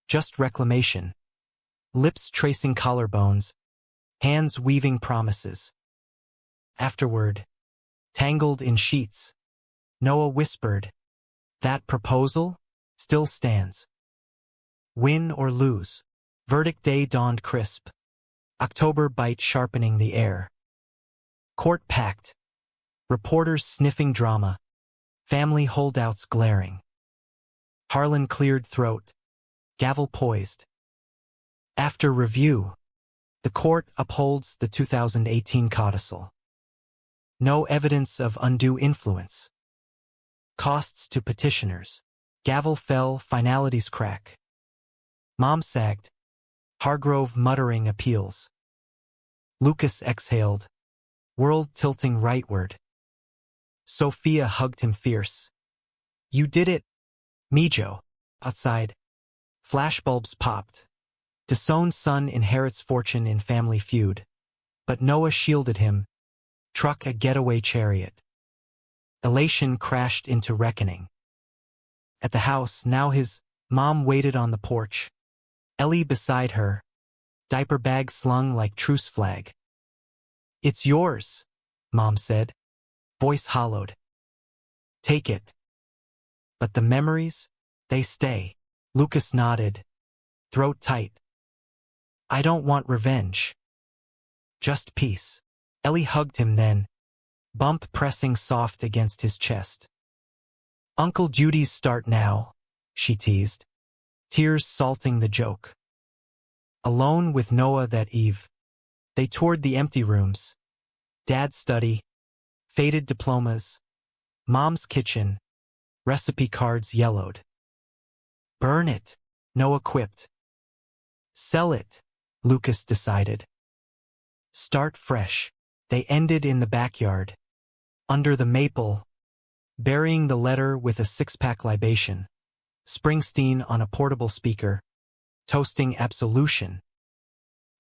Just reclamation. Lips tracing collarbones. Hands weaving promises. Afterward. Tangled in sheets. Noah whispered. That proposal still stands. Win or lose. Verdict day dawned crisp. October bite sharpening the air. Court packed. Reporters sniffing drama. Family holdouts glaring. Harlan cleared throat. Gavel poised. After review, the court upholds the 2018 codicil. No evidence of undue influence. Costs to petitioners. Gavel fell, finalities crack. Mom sagged. Hargrove muttering appeals. Lucas exhaled. World tilting rightward. Sophia hugged him fierce. You did it, Mijo. Outside. Flashbulbs popped. Disowned son inherits fortune in family feud. But Noah shielded him. Truck a getaway chariot. Elation crashed into reckoning. At the house, now his mom waited on the porch. Ellie beside her, diaper bag slung like truce flag. "It's yours," Mom said, voice hollowed. "Take it." "But the memories, they stay." Lucas nodded, throat tight. "I don't want revenge. Just peace." Ellie hugged him then, bump pressing soft against his chest. "Uncle Judy's start now," she teased, tears salting the joke. Alone with Noah that eve, they toured the empty rooms. Dad's study, faded diplomas, Mom's kitchen, recipe cards yellowed. "Burn it," Noah quipped. "Sell it," Lucas decided. "Start fresh." They ended in the backyard, under the maple, burying the letter with a six-pack libation, Springsteen on a portable speaker, toasting absolution.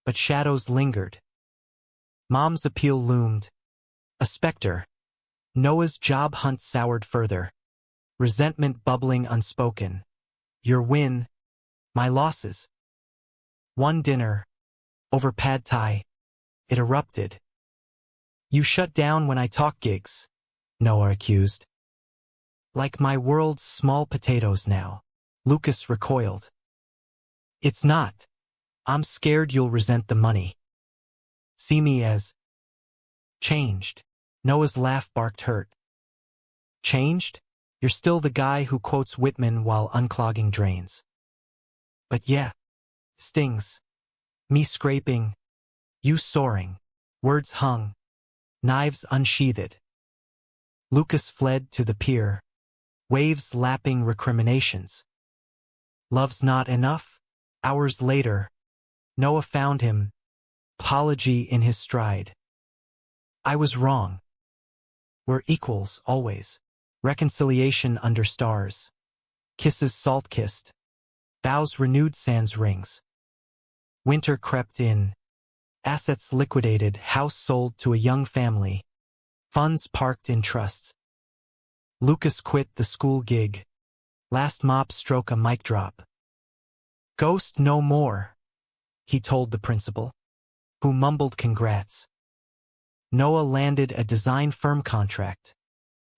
But shadows lingered. Mom's appeal loomed, a specter. Noah's job hunt soured further, resentment bubbling unspoken. Your win, my losses. One dinner, over pad thai, it erupted. "You shut down when I talk gigs," Noah accused. "Like my world's small potatoes now." Lucas recoiled. "It's not. I'm scared you'll resent the money. See me as changed." Noah's laugh barked hurt. "Changed? You're still the guy who quotes Whitman while unclogging drains." "But yeah, stings. Me scraping, you soaring." Words hung, knives unsheathed. Lucas fled to the pier, waves lapping recriminations. "Love's not enough?" Hours later, Noah found him, apology in his stride. "I was wrong. We're equals, always." Reconciliation under stars. Kisses salt-kissed. Vows renewed sans rings. Winter crept in. Assets liquidated, house sold to a young family. Funds parked in trusts. Lucas quit the school gig. Last mop stroke a mic drop. "Ghost no more," he told the principal, who mumbled congrats. Noah landed a design firm contract.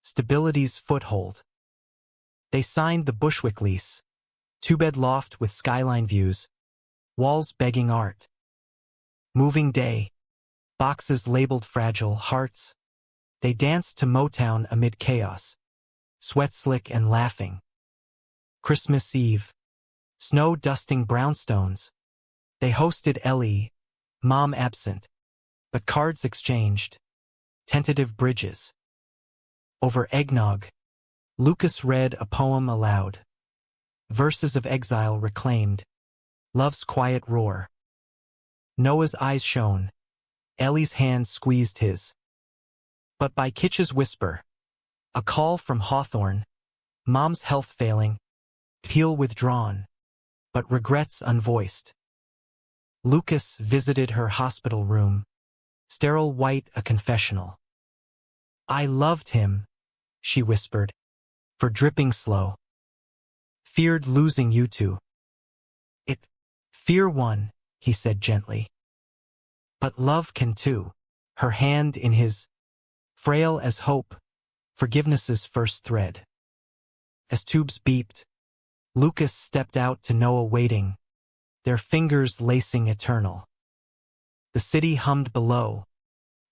Stability's foothold. They signed the Bushwick lease. Two-bed loft with skyline views. Walls begging art. Moving day. Boxes labeled fragile hearts. They danced to Motown amid chaos. Sweat slick and laughing. Christmas Eve. Snow dusting brownstones. They hosted Ellie, Mom absent. But cards exchanged. Tentative bridges. Over eggnog, Lucas read a poem aloud. Verses of exile reclaimed. Love's quiet roar. Noah's eyes shone. Ellie's hand squeezed his. But by Kitch's whisper, a call from Hawthorne, Mom's health failing, appeal withdrawn, but regrets unvoiced. Lucas visited her hospital room, sterile white a confessional. "I loved him," she whispered, for dripping slow. "Feared losing you two." Fear won," he said gently. "But love can too." Her hand in his, frail as hope, forgiveness's first thread. As tubes beeped, Lucas stepped out to Noah waiting, their fingers lacing eternal. The city hummed below,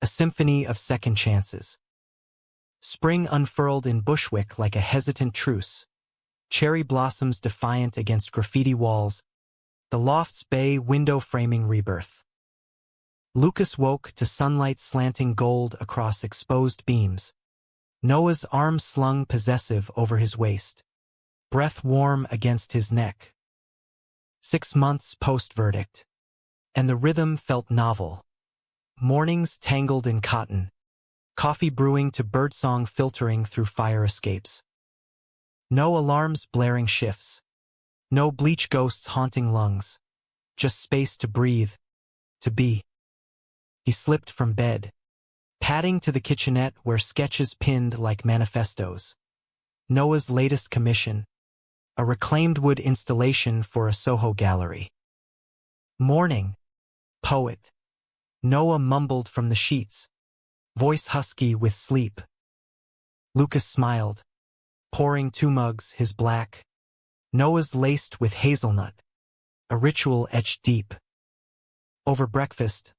a symphony of second chances. Spring unfurled in Bushwick like a hesitant truce, cherry blossoms defiant against graffiti walls, the loft's bay window framing rebirth. Lucas woke to sunlight slanting gold across exposed beams, Noah's arm slung possessive over his waist, breath warm against his neck. 6 months post-verdict, and the rhythm felt novel. Mornings tangled in cotton, coffee brewing to birdsong filtering through fire escapes. No alarms blaring shifts. No bleach ghosts haunting lungs. Just space to breathe, to be. He slipped from bed, padding to the kitchenette where sketches pinned like manifestos. Noah's latest commission, a reclaimed wood installation for a Soho gallery. Morning, poet. Noah mumbled from the sheets, voice husky with sleep. Lucas smiled, pouring 2 mugs, his black. Noah's laced with hazelnut, a ritual etched deep. Over breakfast,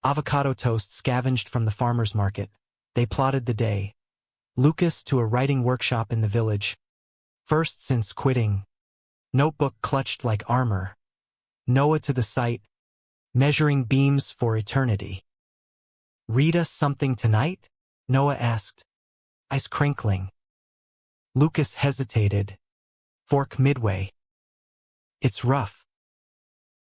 avocado toast scavenged from the farmer's market. They plotted the day. Lucas to a writing workshop in the village. First since quitting. Notebook clutched like armor. Noah to the site, measuring beams for eternity. Read us something tonight? Noah asked, eyes crinkling. Lucas hesitated, fork midway. It's rough.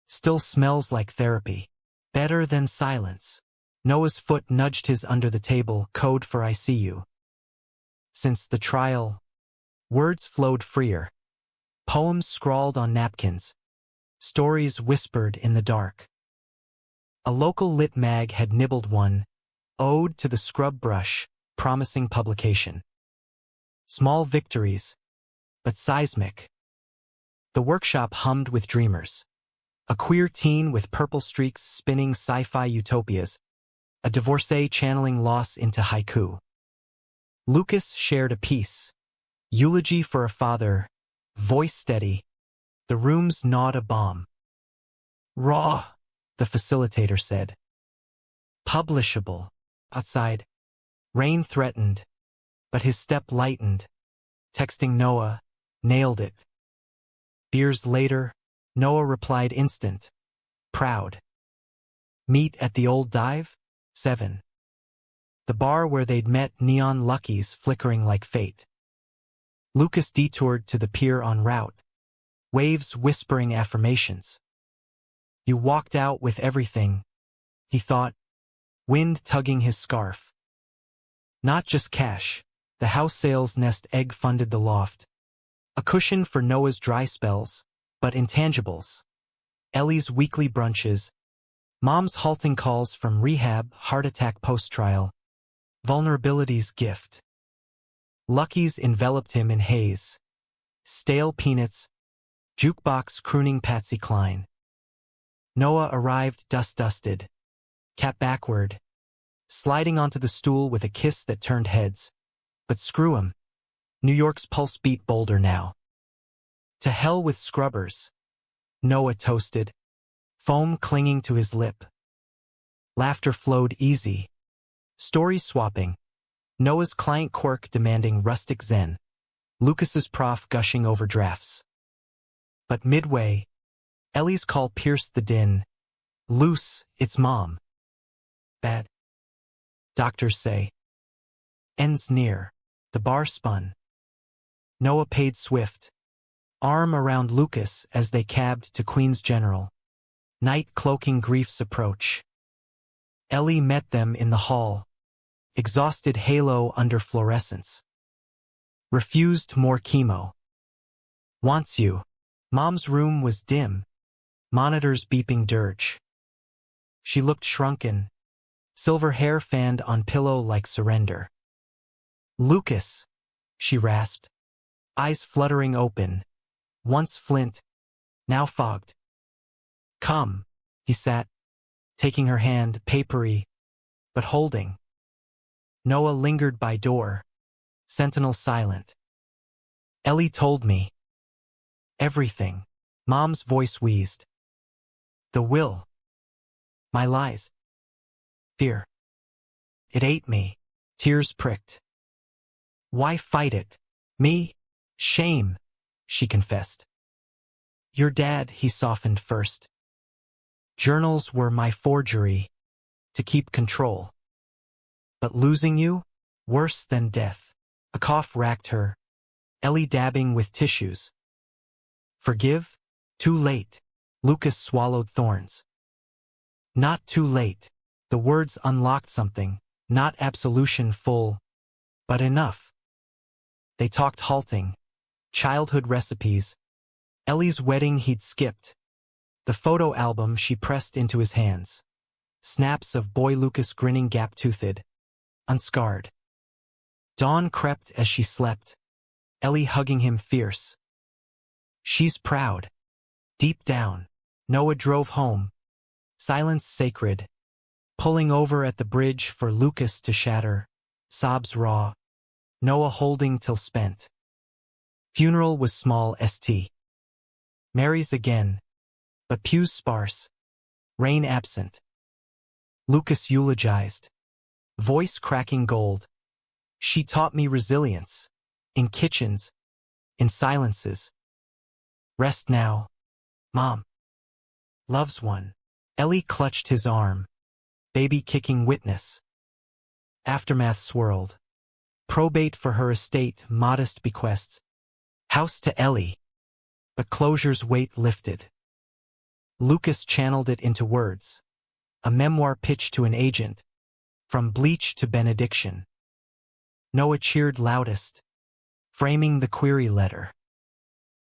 Still smells like therapy. Better than silence. Noah's foot nudged his under the table, code for I see you. Since the trial, words flowed freer. Poems scrawled on napkins. Stories whispered in the dark. A local lit mag had nibbled one, ode to the scrub brush, promising publication. Small victories, but seismic. The workshop hummed with dreamers. A queer teen with purple streaks spinning sci-fi utopias, a divorcee channeling loss into haiku. Lucas shared a piece, eulogy for a father, voice steady. The room's gnawed a bomb. Raw, the facilitator said. Publishable. Outside, rain threatened, but his step lightened. Texting Noah, nailed it. Beers later, Noah replied instant, proud. Meet at the old dive? 7. The bar where they'd met, neon luckies flickering like fate. Lucas detoured to the pier en route, waves whispering affirmations. You walked out with everything, he thought, wind tugging his scarf. Not just cash, the house sales nest egg funded the loft. A cushion for Noah's dry spells, but intangibles. Ellie's weekly brunches, Mom's halting calls from rehab, heart attack post-trial, vulnerability's gift. Lucky's enveloped him in haze. Stale peanuts, jukebox crooning Patsy Cline. Noah arrived dust-dusted, cap backward, sliding onto the stool with a kiss that turned heads. But screw him. New York's pulse beat bolder now. To hell with scrubbers. Noah toasted, foam clinging to his lip. Laughter flowed easy. Story swapping. Noah's client quirk demanding rustic zen. Lucas's prof gushing over drafts. But midway, Ellie's call pierced the din. Loose, it's Mom. Bad. Doctors say. Ends near. The bar spun. Noah paid swift. Arm around Lucas as they cabbed to Queen's General. Night cloaking grief's approach. Ellie met them in the hall. Exhausted halo under fluorescence. Refused more chemo. Wants you. Mom's room was dim. Monitors beeping dirge. She looked shrunken. Silver hair fanned on pillow like surrender. Lucas, she rasped. Eyes fluttering open. Once flint, now fogged. Come, he sat, taking her hand, papery, but holding. Noah lingered by door, sentinel silent. Ellie told me. Everything. Mom's voice wheezed. The will. My lies. Fear. It ate me. Tears pricked. Why fight it? Me? Shame, she confessed. Your dad, he softened first. Journals were my forgery, to keep control. But losing you? Worse than death. A cough racked her. Ellie dabbing with tissues. Forgive? Too late. Lucas swallowed thorns. Not too late. The words unlocked something, not absolution full, but enough. They talked halting. Childhood recipes. Ellie's wedding he'd skipped. The photo album she pressed into his hands. Snaps of boy Lucas grinning gap-toothed. Unscarred. Dawn crept as she slept. Ellie hugging him fierce. She's proud. Deep down, Noah drove home, silence sacred, pulling over at the bridge for Lucas to shatter, sobs raw, Noah holding till spent. Funeral was small St. Mary's again, but pews sparse, rain absent. Lucas eulogized, voice cracking gold. She taught me resilience, in kitchens, in silences. Rest now, Mom. Loves one. Ellie clutched his arm, baby kicking witness. Aftermath swirled. Probate for her estate, modest bequests. House to Ellie. But closure's weight lifted. Lucas channeled it into words. A memoir pitch to an agent. From bleach to benediction. Noah cheered loudest, framing the query letter.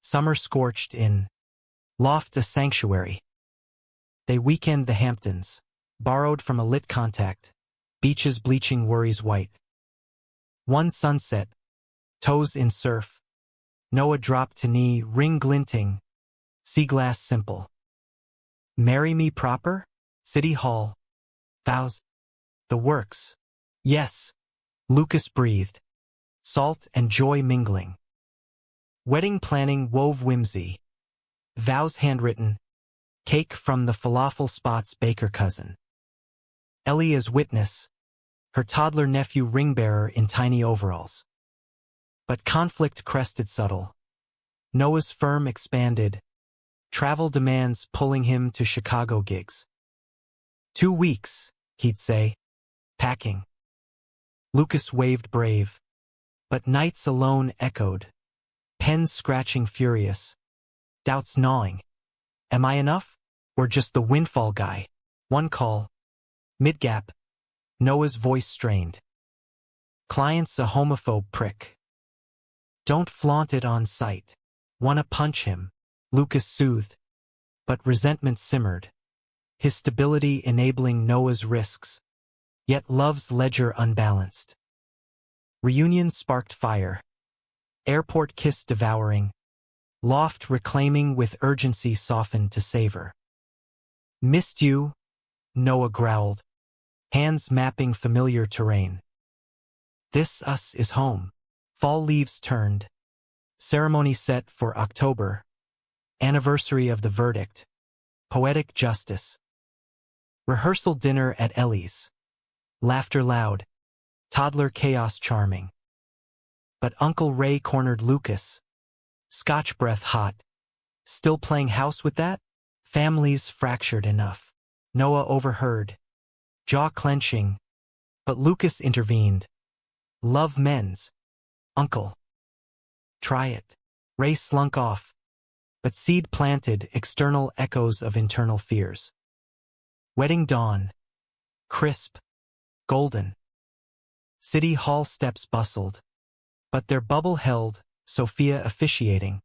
Summer scorched in. Loft a sanctuary. They weekend the Hamptons, borrowed from a lit contact. Beaches bleaching worries white. One sunset, toes in surf. Noah dropped to knee, ring glinting. Sea glass simple. Marry me proper? City Hall. Vows. The works. Yes. Lucas breathed. Salt and joy mingling. Wedding planning wove whimsy. Vows handwritten. Cake from the falafel spot's baker cousin. Ellie as witness. Her toddler nephew ring-bearer in tiny overalls. But conflict crested subtle. Noah's firm expanded. Travel demands pulling him to Chicago gigs. 2 weeks, he'd say. Packing. Lucas waved brave. But nights alone echoed. Pens scratching furious. Doubts gnawing. Am I enough? Or just the windfall guy? One call. Mid-gap. Noah's voice strained. Client's a homophobe prick. Don't flaunt it on sight. Wanna punch him, Lucas soothed. But resentment simmered. His stability enabling Noah's risks. Yet love's ledger unbalanced. Reunion sparked fire. Airport kiss devouring. Loft reclaiming with urgency softened to savor. Missed you, Noah growled. Hands mapping familiar terrain. This us is home. Fall leaves turned. Ceremony set for October. Anniversary of the verdict. Poetic justice. Rehearsal dinner at Ellie's. Laughter loud. Toddler chaos charming. But Uncle Ray cornered Lucas. Scotch breath hot. Still playing house with that? Families fractured enough. Noah overheard. Jaw clenching. But Lucas intervened. Love mends. Uncle. Try it. Ray slunk off. But seed planted external echoes of internal fears. Wedding dawn. Crisp. Golden. City Hall steps bustled. But their bubble held, Sophia officiating.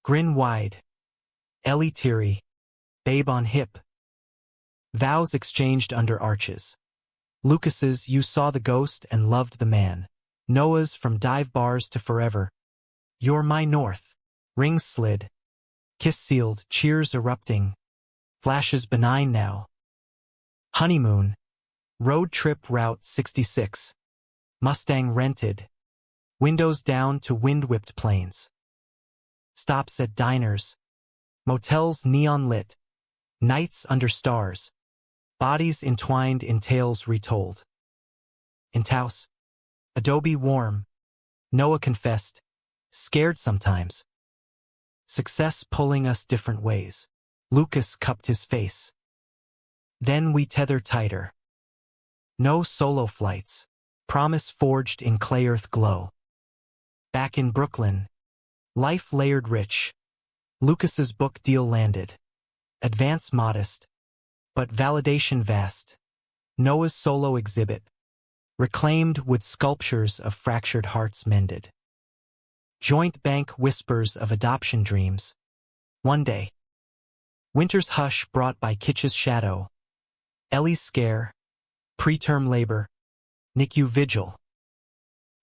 Grin wide. Ellie teary. Babe on hip. Vows exchanged under arches. Lucas's you saw the ghost and loved the man. Noah's from dive bars to forever. You're my north. Rings slid. Kiss sealed, cheers erupting. Flashes benign now. Honeymoon. Road trip route 66. Mustang rented. Windows down to wind-whipped plains. Stops at diners. Motels neon lit. Nights under stars. Bodies entwined in tales retold. In Taos. Adobe warm. Noah confessed. Scared sometimes. Success pulling us different ways. Lucas cupped his face. Then we tether tighter. No solo flights. Promise forged in clay earth glow. Back in Brooklyn. Life layered rich. Lucas's book deal landed. Advance modest. But validation vast. Noah's solo exhibit. Reclaimed with sculptures of fractured hearts mended. Joint bank whispers of adoption dreams. One day. Winter's hush brought by Kitsch's shadow. Ellie's scare. Preterm labor. NICU vigil.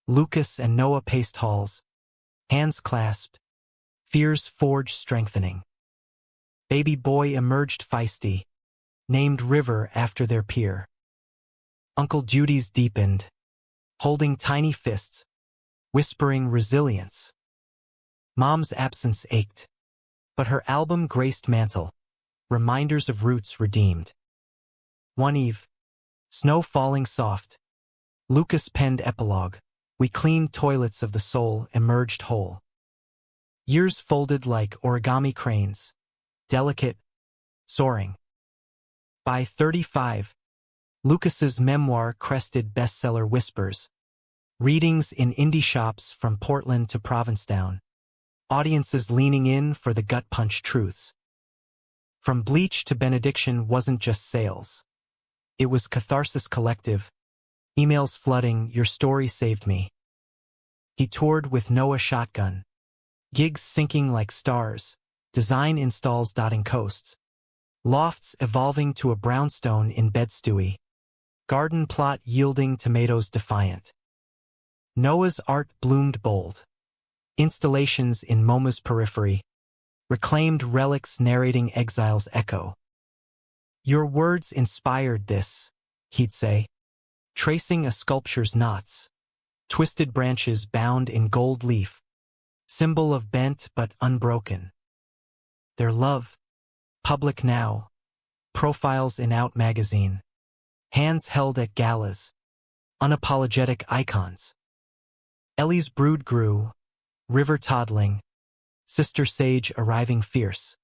Lucas and Noah paced halls. Hands clasped. fears forge strengthening. Baby boy emerged feisty, named River after their peer. Uncle duties deepened, holding tiny fists, whispering resilience. Mom's absence ached, but her album graced mantle, reminders of roots redeemed. One eve, snow falling soft, Lucas penned epilogue, we cleaned toilets of the soul emerged whole. Years folded like origami cranes, delicate, soaring. By 35, Lucas's memoir crested bestseller whispers, readings in indie shops from Portland to Provincetown, audiences leaning in for the gut-punch truths. From Bleach to Benediction wasn't just sales. It was catharsis collective, emails flooding, your story saved me. He toured with Noah Shotgun, gigs sinking like stars, design installs dotting coasts, lofts evolving to a brownstone in Bed-Stuy, garden plot yielding tomatoes defiant. Noah's art bloomed bold. Installations in MoMA's periphery, reclaimed relics narrating exile's echo. Your words inspired this, he'd say, tracing a sculpture's knots, twisted branches bound in gold leaf, symbol of bent but unbroken. Their love, public now, profiles in Out magazine, hands held at galas, unapologetic icons. Ellie's brood grew, River toddling, Sister Sage arriving fierce.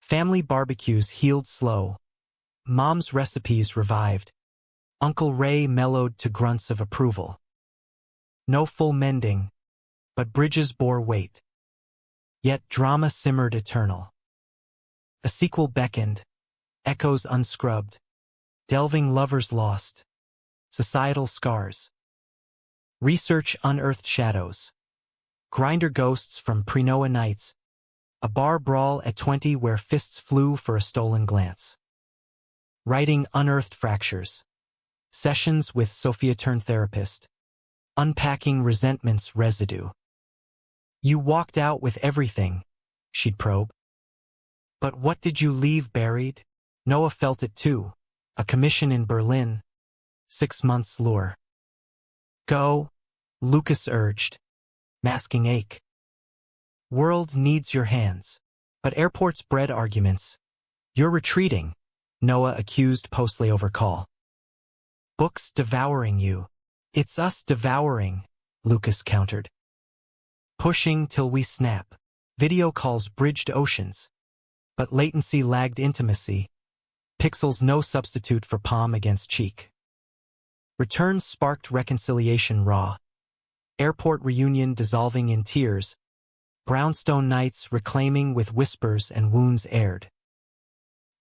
Family barbecues healed slow, Mom's recipes revived, Uncle Ray mellowed to grunts of approval. No full mending, but bridges bore weight. Yet drama simmered eternal. A sequel beckoned, echoes unscrubbed, delving lovers lost, societal scars. Research unearthed shadows. Grinder ghosts from pre-Noah nights, a bar brawl at 20 where fists flew for a stolen glance. Writing unearthed fractures. Sessions with Sophia turned therapist. Unpacking resentment's residue. You walked out with everything, she'd probe. But what did you leave buried? Noah felt it too. A commission in Berlin. 6 months lure. Go, Lucas urged, masking ache. World needs your hands. But airports bred arguments. You're retreating, Noah accused post-layover call. Books devouring you. It's us devouring, Lucas countered. Pushing till we snap. Video calls bridged oceans. But latency lagged intimacy. Pixels no substitute for palm against cheek. Returns sparked reconciliation raw. Airport reunion dissolving in tears. Brownstone nights reclaiming with whispers and wounds aired.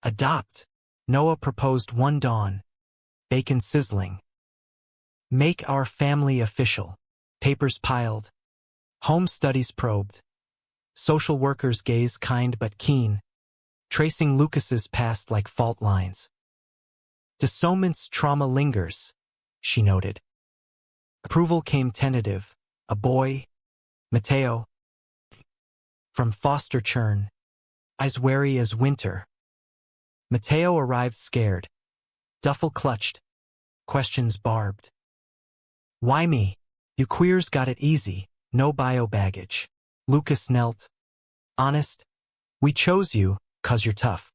Adopt, Noah proposed one dawn. Bacon sizzling. Make our family official. Papers piled. Home studies probed. Social workers gaze kind but keen, tracing Lucas's past like fault lines. Dissoment's trauma lingers, she noted. Approval came tentative. A boy, Mateo, from foster churn, eyes wary as winter. Mateo arrived scared. Duffel clutched. Questions barbed. Why me? You queers got it easy. No bio baggage. Lucas knelt. Honest. We chose you, 'cause you're tough.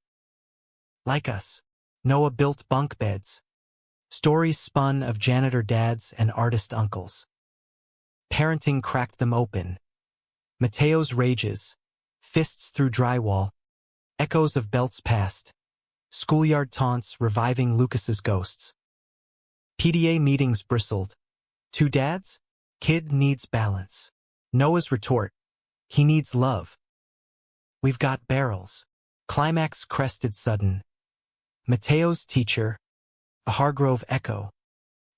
Like us. Noah built bunk beds. Stories spun of janitor dads and artist uncles. Parenting cracked them open. Mateo's rages. Fists through drywall. Echoes of belts past. Schoolyard taunts reviving Lucas's ghosts. PDA meetings bristled. 2 dads? Kid needs balance. Noah's retort. He needs love. We've got barrels. Climax crested sudden. Mateo's teacher, a Hargrove echo,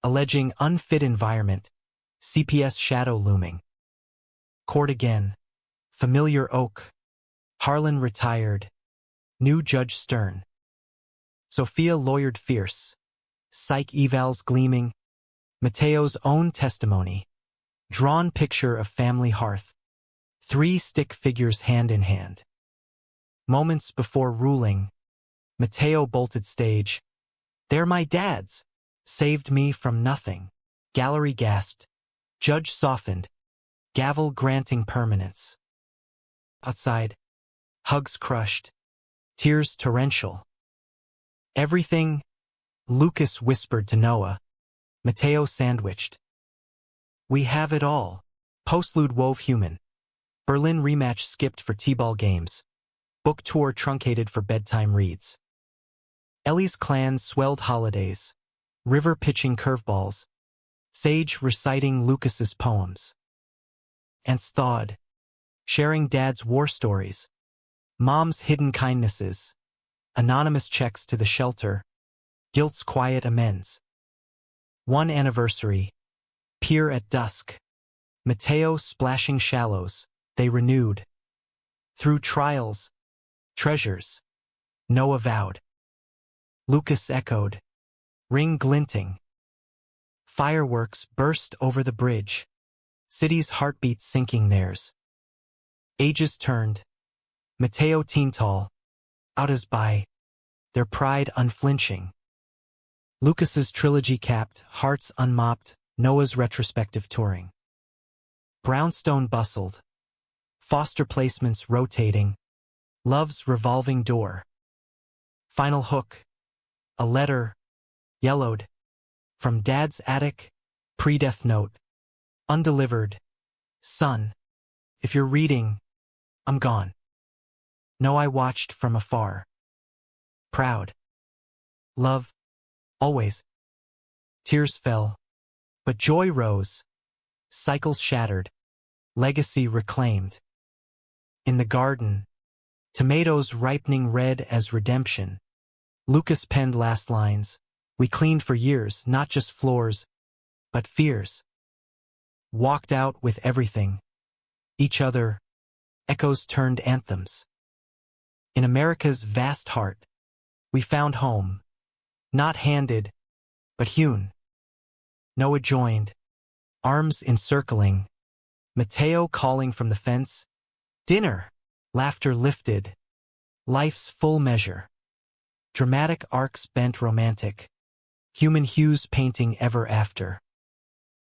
alleging unfit environment, CPS shadow looming. Court again. Familiar oak. Harlan retired. New judge stern. Sophia lawyered fierce. Psych evals gleaming. Mateo's own testimony. Drawn picture of family hearth. Three stick figures hand in hand. Moments before ruling, Mateo bolted stage. "They're my dads. Saved me from nothing." Gallery gasped. Judge softened. Gavel granting permanence. Outside, hugs crushed. Tears torrential. "Everything," Lucas whispered to Noah. Mateo sandwiched. "We have it all." Postlude wove human. Berlin rematch skipped for T-ball games. Book tour truncated for bedtime reads. Ellie's clan swelled holidays. River pitching curveballs. Sage reciting Lucas's poems. Ants thawed, sharing dad's war stories. Mom's hidden kindnesses. Anonymous checks to the shelter. Guilt's quiet amends. One anniversary. Pier at dusk. Mateo splashing shallows. They renewed. Through trials. Treasures. Noah vowed. Lucas echoed. Ring glinting. Fireworks burst over the bridge. City's heartbeat sinking theirs. Ages turned. Mateo teen tall. Out as by. Their pride unflinching. Lucas's trilogy capped, hearts unmopped, Noah's retrospective touring. Brownstone bustled. Foster placements rotating. Love's revolving door. Final hook. A letter. Yellowed. From Dad's attic. Pre-death note. Undelivered. "Son, if you're reading, I'm gone." No, I watched from afar. Proud. Love. Always. Tears fell. But joy rose. Cycles shattered. Legacy reclaimed. In the garden. Tomatoes ripening red as redemption. Lucas penned last lines. "We cleaned for years, not just floors, but fears. Walked out with everything. Each other. Echoes turned anthems. In America's vast heart, we found home. Not handed, but hewn." Noah joined. Arms encircling. Mateo calling from the fence. "Dinner." Laughter lifted. Life's full measure. Dramatic arcs bent romantic. Human hues painting ever after.